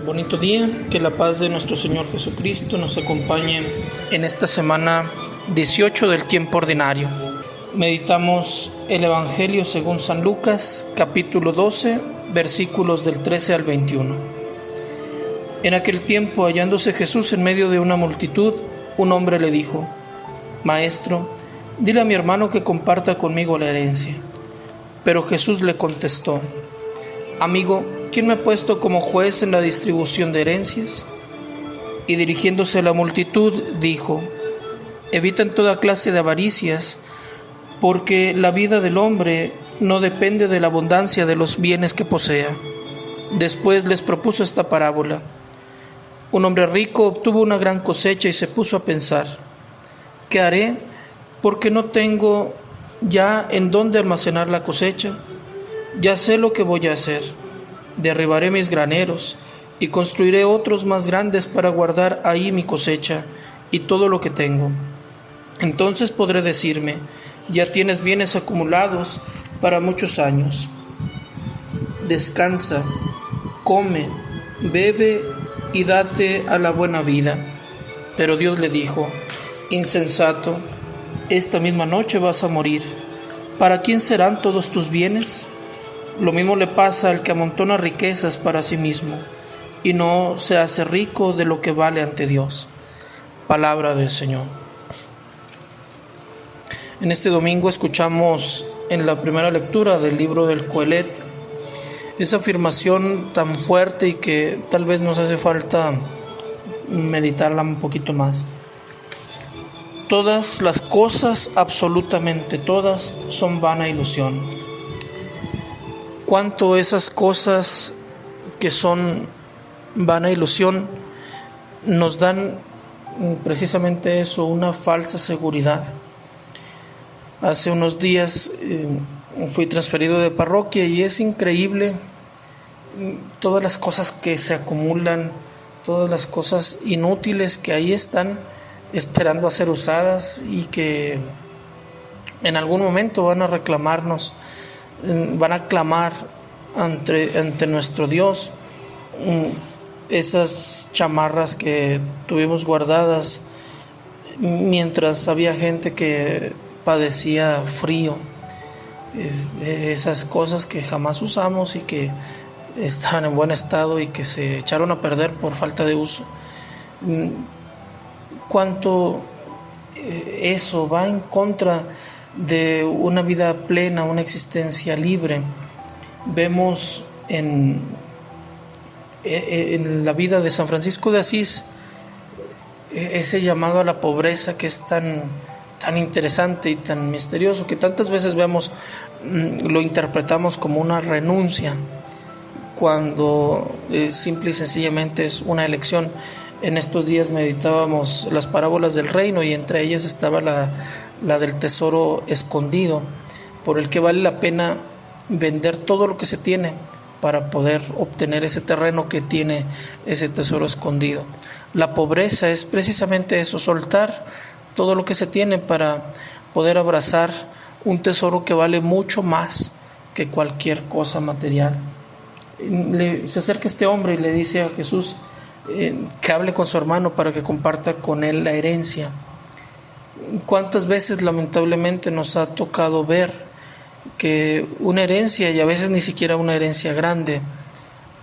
Bonito día, que la paz de nuestro Señor Jesucristo nos acompañe en esta semana 18 del tiempo ordinario. Meditamos el Evangelio según San Lucas, capítulo 12, versículos del 13 al 21. En aquel tiempo, hallándose Jesús en medio de una multitud, un hombre le dijo: Maestro, dile a mi hermano que comparta conmigo la herencia. Pero Jesús le contestó: Amigo, ¿quién me ha puesto como juez en la distribución de herencias? Y dirigiéndose a la multitud, dijo: Eviten toda clase de avaricias, porque la vida del hombre no depende de la abundancia de los bienes que posea. Después les propuso esta parábola. Un hombre rico obtuvo una gran cosecha y se puso a pensar: ¿qué haré? Porque no tengo ya en dónde almacenar la cosecha. Ya sé lo que voy a hacer. Derribaré mis graneros y construiré otros más grandes para guardar ahí mi cosecha y todo lo que tengo. Entonces podré decirme: ya tienes bienes acumulados para muchos años. Descansa, come, bebe y date a la buena vida. Pero Dios le dijo: Insensato, esta misma noche vas a morir. ¿Para quién serán todos tus bienes? Lo mismo le pasa al que amontona riquezas para sí mismo y no se hace rico de lo que vale ante Dios. Palabra del Señor. En este domingo escuchamos en la primera lectura del libro del Coelet esa afirmación tan fuerte y que tal vez nos hace falta meditarla un poquito más. Todas las cosas, absolutamente todas, son vana ilusión. Cuánto esas cosas que son vana ilusión nos dan precisamente eso, una falsa seguridad. Hace unos días fui transferido de parroquia y es increíble todas las cosas que se acumulan, todas las cosas inútiles que ahí están esperando a ser usadas y que en algún momento van a reclamarnos, van a clamar ante nuestro Dios. Esas chamarras que tuvimos guardadas mientras había gente que padecía frío, esas cosas que jamás usamos y que estaban en buen estado y que se echaron a perder por falta de uso. Cuánto eso va en contra de una vida plena, una existencia libre. Vemos en la vida de San Francisco de Asís ese llamado a la pobreza que es tan interesante y tan misterioso, que tantas veces lo interpretamos como una renuncia, cuando simple y sencillamente es una elección. En estos días meditábamos las parábolas del reino y entre ellas estaba la del tesoro escondido, por el que vale la pena vender todo lo que se tiene para poder obtener ese terreno que tiene ese tesoro escondido. La pobreza es precisamente eso, soltar todo lo que se tiene para poder abrazar un tesoro que vale mucho más que cualquier cosa material. Se acerca este hombre y le dice a Jesús que hable con su hermano para que comparta con él la herencia. ¿Cuántas veces lamentablemente nos ha tocado ver que una herencia, y a veces ni siquiera una herencia grande,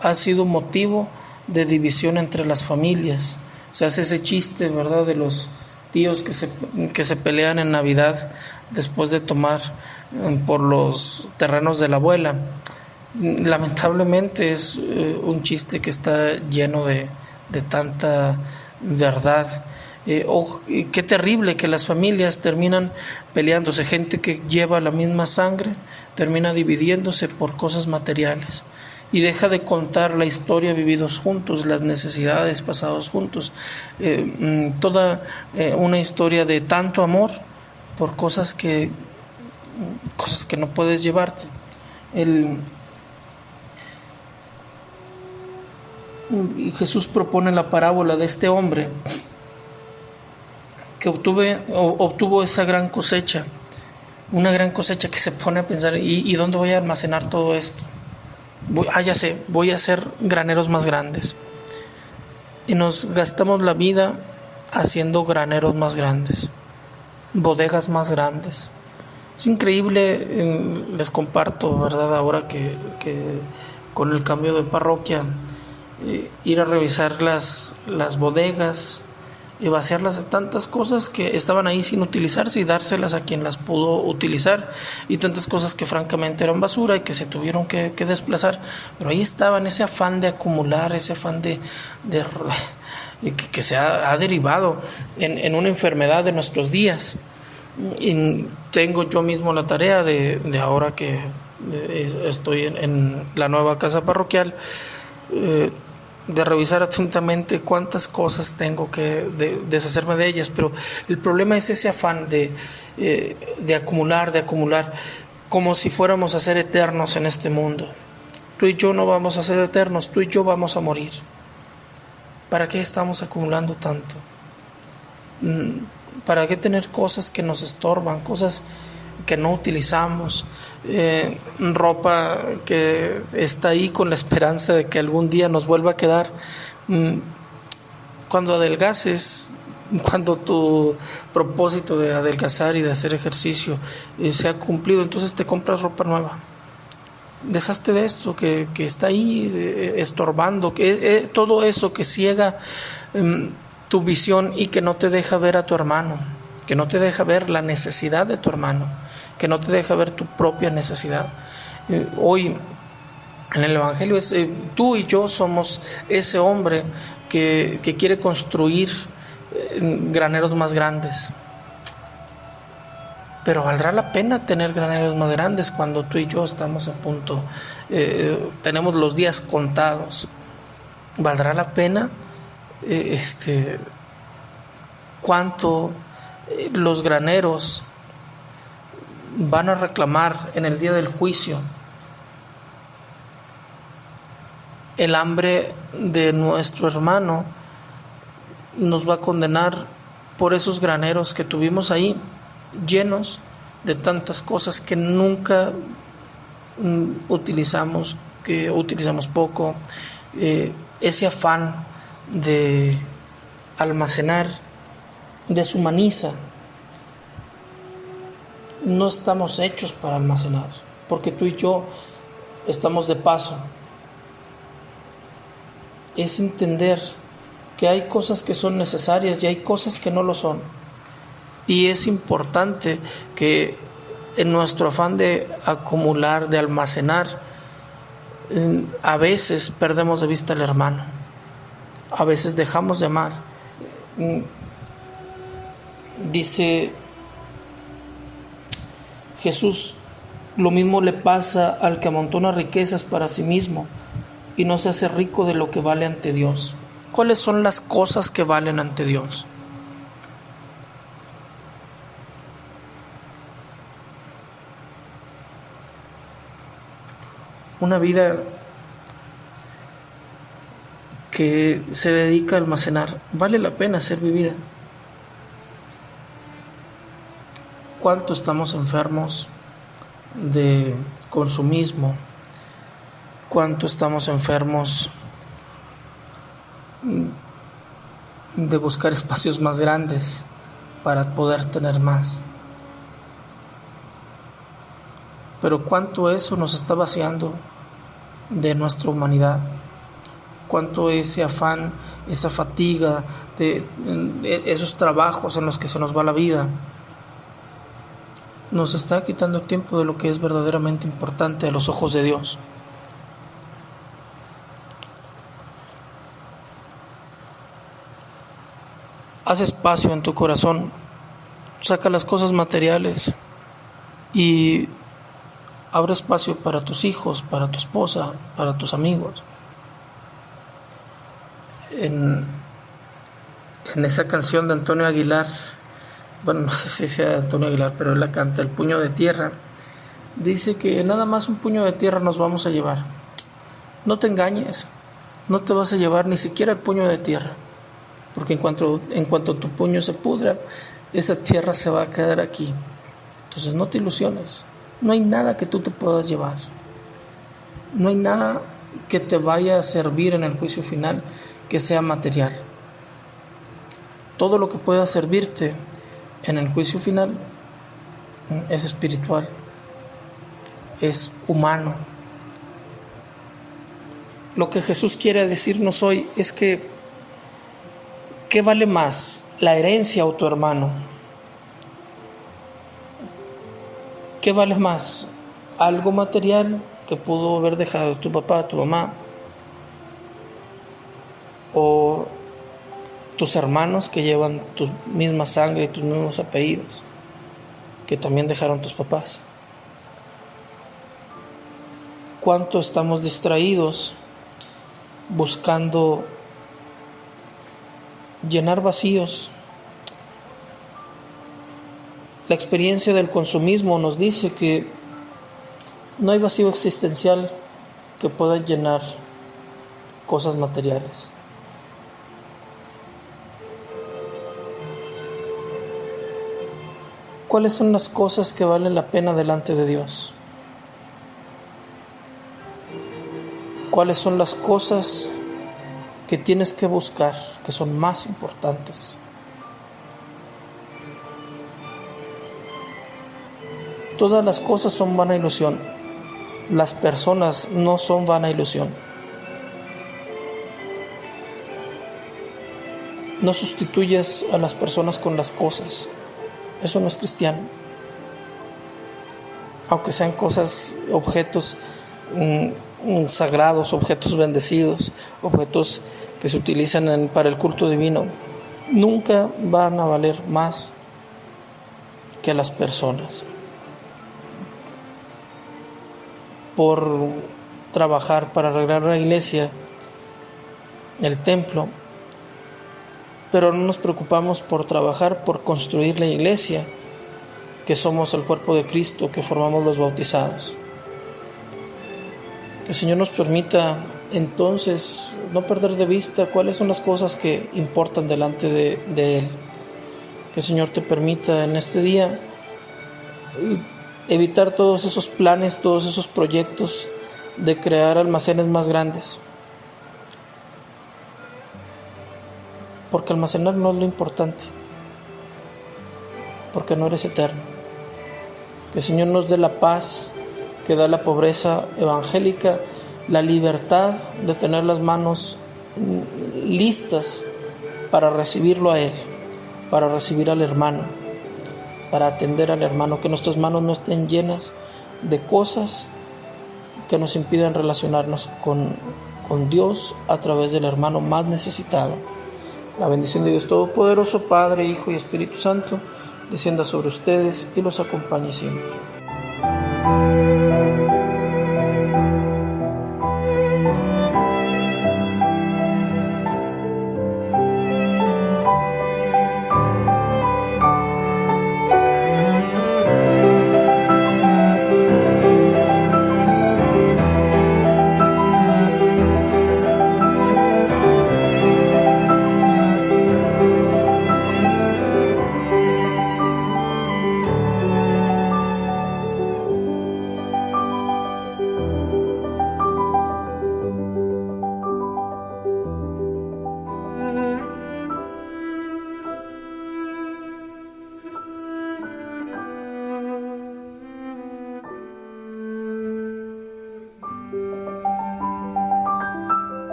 ha sido motivo de división entre las familias? Se hace ese chiste, ¿verdad?, de los tíos que se pelean en Navidad después de tomar por los terrenos de la abuela. Lamentablemente es un chiste que está lleno de tanta verdad. Qué terrible que las familias terminan peleándose, gente que lleva la misma sangre termina dividiéndose por cosas materiales y deja de contar la historia vividos juntos, las necesidades pasados juntos, toda una historia de tanto amor por cosas que no puedes llevarte. Jesús propone la parábola de este hombre que obtuvo esa gran cosecha una gran cosecha que se pone a pensar, ¿y dónde voy a almacenar todo esto? Ya sé, voy a hacer graneros más grandes. Y nos gastamos la vida haciendo graneros más grandes, bodegas más grandes. Es increíble, les comparto, ¿verdad? Ahora que con el cambio de parroquia, ir a revisar las bodegas y vaciarlas de tantas cosas que estaban ahí sin utilizarse y dárselas a quien las pudo utilizar, y tantas cosas que francamente eran basura y que se tuvieron que desplazar, pero ahí estaban, ese afán de acumular, ese afán de que se ha derivado en una enfermedad de nuestros días. Y tengo yo mismo la tarea de ahora que estoy en la nueva casa parroquial, de revisar atentamente cuántas cosas tengo que deshacerme de ellas, pero el problema es ese afán de acumular, como si fuéramos a ser eternos en este mundo. Tú y yo no vamos a ser eternos, tú y yo vamos a morir. ¿Para qué estamos acumulando tanto? ¿Para qué tener cosas que nos estorban, cosas que no utilizamos, ropa que está ahí con la esperanza de que algún día nos vuelva a quedar? Cuando adelgaces, cuando tu propósito de adelgazar y de hacer ejercicio se ha cumplido, entonces te compras ropa nueva. Deshazte de esto que está ahí estorbando, todo eso que ciega tu visión y que no te deja ver a tu hermano, que no te deja ver la necesidad de tu hermano, que no te deja ver tu propia necesidad. Hoy en el Evangelio tú y yo somos ese hombre que quiere construir graneros más grandes. Pero ¿valdrá la pena tener graneros más grandes cuando tú y yo estamos a punto, tenemos los días contados? ¿Valdrá la pena? ¿Cuánto los graneros van a reclamar en el día del juicio? El hambre de nuestro hermano nos va a condenar por esos graneros que tuvimos ahí, llenos de tantas cosas que nunca utilizamos, que utilizamos poco. Ese afán de almacenar deshumaniza. No estamos hechos para almacenar, porque tú y yo estamos de paso. Es entender que hay cosas que son necesarias y hay cosas que no lo son. Y es importante que en nuestro afán de acumular, de almacenar, a veces perdemos de vista al hermano. A veces dejamos de amar. Dice Jesús, lo mismo le pasa al que amontona riquezas para sí mismo y no se hace rico de lo que vale ante Dios. ¿Cuáles son las cosas que valen ante Dios? Una vida que se dedica a almacenar vale la pena ser vivida. ¿Cuánto estamos enfermos de consumismo? ¿Cuánto estamos enfermos de buscar espacios más grandes para poder tener más? Pero cuánto eso nos está vaciando de nuestra humanidad, cuánto ese afán, esa fatiga de esos trabajos en los que se nos va la vida, nos está quitando tiempo de lo que es verdaderamente importante a los ojos de Dios. Haz espacio en tu corazón, saca las cosas materiales y abre espacio para tus hijos, para tu esposa, para tus amigos. En esa canción de Antonio Aguilar, bueno, no sé si sea Antonio Aguilar, pero él la canta, El puño de tierra, dice que nada más un puño de tierra nos vamos a llevar. No te engañes, no te vas a llevar ni siquiera el puño de tierra, porque en cuanto tu puño se pudra, esa tierra se va a quedar aquí. Entonces no te ilusiones. No hay nada que tú te puedas llevar. No hay nada que te vaya a servir en el juicio final que sea material. Todo lo que pueda servirte en el juicio final es espiritual, es humano. Lo que Jesús quiere decirnos hoy es que ¿qué vale más, la herencia o tu hermano? ¿Qué vale más? ¿Algo material que pudo haber dejado tu papá, tu mamá? ¿O tus hermanos que llevan tu misma sangre y tus mismos apellidos, que también dejaron tus papás? ¿Cuánto estamos distraídos buscando llenar vacíos? La experiencia del consumismo nos dice que no hay vacío existencial que pueda llenar cosas materiales. ¿Cuáles son las cosas que valen la pena delante de Dios? ¿Cuáles son las cosas que tienes que buscar, que son más importantes? Todas las cosas son vana ilusión. Las personas no son vana ilusión. No sustituyes a las personas con las cosas. Eso no es cristiano. Aunque sean cosas, objetos sagrados, objetos bendecidos, objetos que se utilizan para el culto divino, nunca van a valer más que las personas. Por trabajar para arreglar la iglesia, el templo, pero no nos preocupamos por trabajar por construir la iglesia, que somos el cuerpo de Cristo, que formamos los bautizados. Que el Señor nos permita entonces no perder de vista cuáles son las cosas que importan delante de Él. Que el Señor te permita en este día evitar todos esos planes, todos esos proyectos de crear almacenes más grandes. Porque almacenar no es lo importante, porque no eres eterno. Que el Señor nos dé la paz que da la pobreza evangélica, la libertad de tener las manos listas para recibirlo a Él, para recibir al hermano, para atender al hermano, que nuestras manos no estén llenas de cosas que nos impidan relacionarnos con Dios a través del hermano más necesitado. La bendición de Dios Todopoderoso, Padre, Hijo y Espíritu Santo, descienda sobre ustedes y los acompañe siempre.